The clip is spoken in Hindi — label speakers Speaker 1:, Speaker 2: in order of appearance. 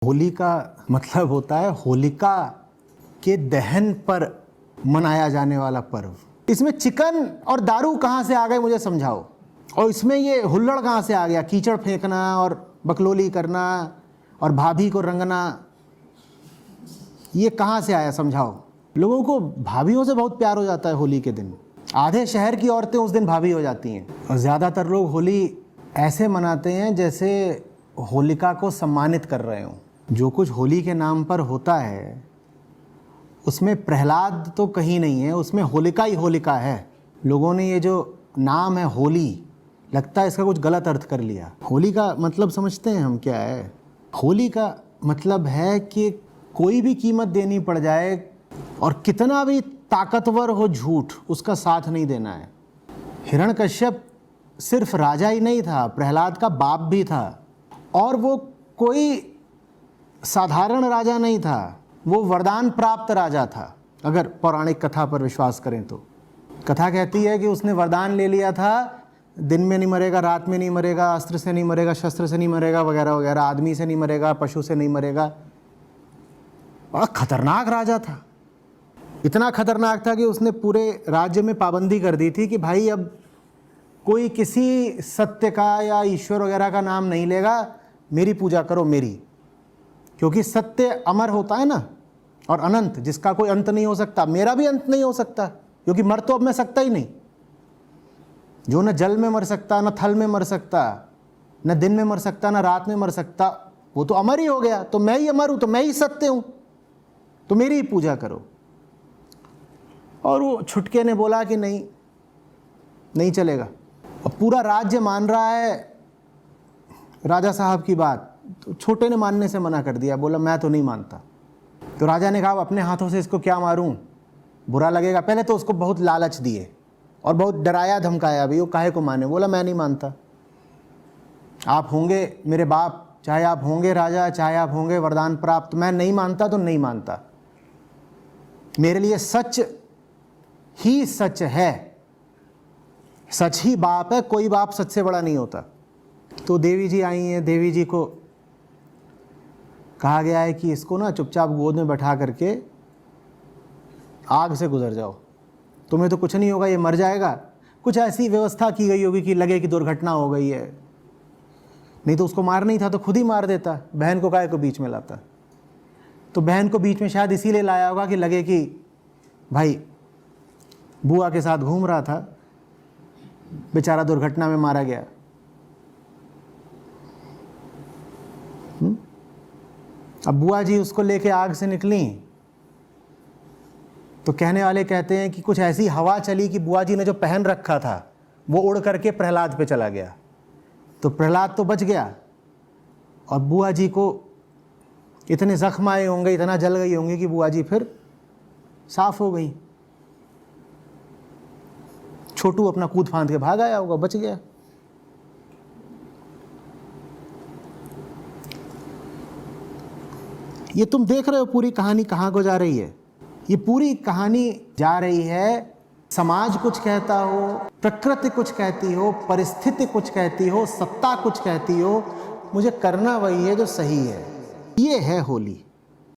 Speaker 1: होली का मतलब होता है होलिका के दहन पर मनाया जाने वाला पर्व। इसमें चिकन और दारू कहाँ से आ गए मुझे समझाओ। और इसमें ये हुल्लड़ कहाँ से आ गया, कीचड़ फेंकना और बकलोली करना और भाभी को रंगना, ये कहाँ से आया समझाओ। लोगों को भाभीयों से बहुत प्यार हो जाता है होली के दिन। आधे शहर की औरतें उस दिन भाभी हो जाती हैं। और ज़्यादातर लोग होली ऐसे मनाते हैं जैसे होलिका को सम्मानित कर रहे हों। जो कुछ होली के नाम पर होता है उसमें प्रहलाद तो कहीं नहीं है, उसमें होलिका ही होलिका है। लोगों ने ये जो नाम है होली, लगता है इसका कुछ गलत अर्थ कर लिया। होली का मतलब समझते हैं हम क्या है? होली का मतलब है कि कोई भी कीमत देनी पड़ जाए और कितना भी ताकतवर हो झूठ, उसका साथ नहीं देना है। हिरण्यकश्यप सिर्फ राजा ही नहीं था, प्रहलाद का बाप भी था। और वो कोई साधारण राजा नहीं था, वो वरदान प्राप्त राजा था। अगर पौराणिक कथा पर विश्वास करें तो कथा कहती है कि उसने वरदान ले लिया था, दिन में नहीं मरेगा, रात में नहीं मरेगा, अस्त्र से नहीं मरेगा, शस्त्र से नहीं मरेगा, वगैरह वगैरह, आदमी से नहीं मरेगा, पशु से नहीं मरेगा। बड़ा खतरनाक राजा था। इतना खतरनाक था कि उसने पूरे राज्य में पाबंदी कर दी थी कि भाई अब कोई किसी सत्य का या ईश्वर वगैरह का नाम नहीं लेगा, मेरी पूजा करो मेरी। क्योंकि सत्य अमर होता है ना, और अनंत, जिसका कोई अंत नहीं हो सकता। मेरा भी अंत नहीं हो सकता, क्योंकि मर तो अब मैं सकता ही नहीं। जो न जल में मर सकता, न थल में मर सकता, न दिन में मर सकता, न रात में मर सकता, वो तो अमर ही हो गया। तो मैं ही अमर हूं, तो मैं ही सत्य हूं, तो मेरी ही पूजा करो। और वो छुटके ने बोला कि नहीं, नहीं चलेगा। और पूरा राज्य मान रहा है राजा साहब की बात, तो छोटे ने मानने से मना कर दिया, बोला मैं तो नहीं मानता। तो राजा ने कहा अपने हाथों से इसको क्या मारूं, बुरा लगेगा। पहले तो उसको बहुत लालच दिए और बहुत डराया धमकाया भी, वो काहे को माने। बोला मैं नहीं मानता, आप होंगे मेरे बाप, चाहे आप होंगे राजा, चाहे आप होंगे वरदान प्राप्त, मैं नहीं मानता तो नहीं मानता। मेरे लिए सच ही सच है, सच ही बाप है, कोई बाप सच से बड़ा नहीं होता। तो देवी जी आई हैं, देवी जी को कहा गया है कि इसको ना चुपचाप गोद में बैठा करके आग से गुजर जाओ, तुम्हें तो कुछ नहीं होगा, ये मर जाएगा। कुछ ऐसी व्यवस्था की गई होगी कि लगे कि दुर्घटना हो गई है, नहीं तो उसको मार नहीं था तो खुद ही मार देता, बहन को काहे को बीच में लाता। तो बहन को बीच में शायद इसीलिए लाया होगा कि लगे कि भाई बुआ के साथ घूम रहा था, बेचारा दुर्घटना में मारा गया। अब बुआ जी उसको लेके आग से निकली तो कहने वाले कहते हैं कि कुछ ऐसी हवा चली कि बुआ जी ने जो पहन रखा था वो उड़ करके प्रहलाद पे चला गया। तो प्रहलाद तो बच गया और बुआ जी को इतने जख्म आए होंगे, इतना जल गई होंगी कि बुआ जी फिर साफ हो गई। छोटू अपना कूद फांद के भाग आया होगा, बच गया। ये तुम देख रहे हो पूरी कहानी कहाँ को जा रही है। ये पूरी कहानी जा रही है, समाज कुछ कहता हो, प्रकृति कुछ कहती हो, परिस्थिति कुछ कहती हो, सत्ता कुछ कहती हो, मुझे करना वही है जो सही है। ये है होली।